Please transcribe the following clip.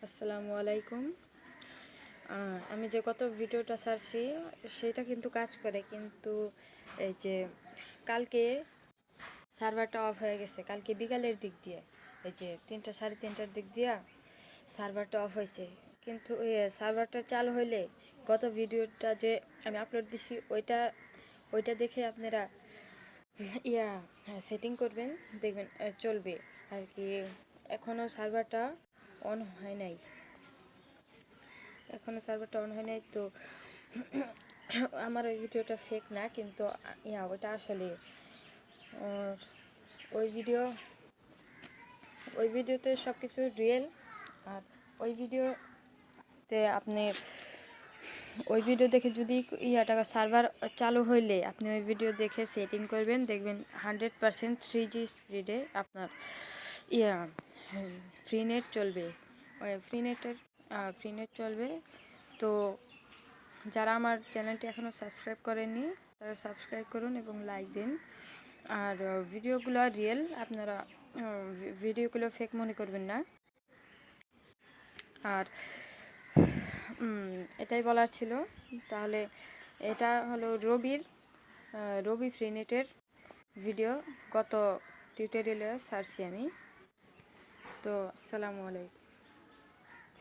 আসসালামু আলাইকুম। আমি যে গত ভিডিওটা ছাড়ছি সেটা কিন্তু কাজ করে, কিন্তু এই যে কালকে সার্ভারটা অফ হয়ে গেছে। কালকে বিকালের দিক দিয়ে এই যে 3টা সাড়ে 3টার দিক দিয়ে সার্ভারটা অফ হয়েছে, কিন্তু সার্ভারটা চালু হইলে গত ভিডিওটা যে আমি আপলোড দিছি ওইটা দেখে আপনারা সেটিং করবেন, দেখবেন চলবে আর কি। এখনও সার্ভারটা অন হয় নাই, তো আমার ওই ভিডিওটা ফেক না, কিন্তু ওইটা আসলে আহ, ওই ভিডিওতে সব কিছু রিয়েল। আর ওই ভিডিও দেখে যদি সার্ভার চালু হইলে আপনি ওই ভিডিও দেখে সেটিং করবেন, দেখবেন 100% 3G স্পিডে আপনার ইয়া ফ্রি নেট চলবে। ফ্রি নেট চলবে। তো যারা আমার চ্যানেলটি এখনও সাবস্ক্রাইব করেননি তারা সাবস্ক্রাইব করুন এবং লাইক দিন। আর ভিডিওগুলো রিয়েল, আপনারা ভিডিওগুলো ফেক মনে করবেন না। আর এটাই বলার ছিল। তাহলে এটা হলো রবি ফ্রি নেটের ভিডিও, গত টিউটোরিয়ালে ছাড়ছি আমি। তো আসসালামু আলাইকুম।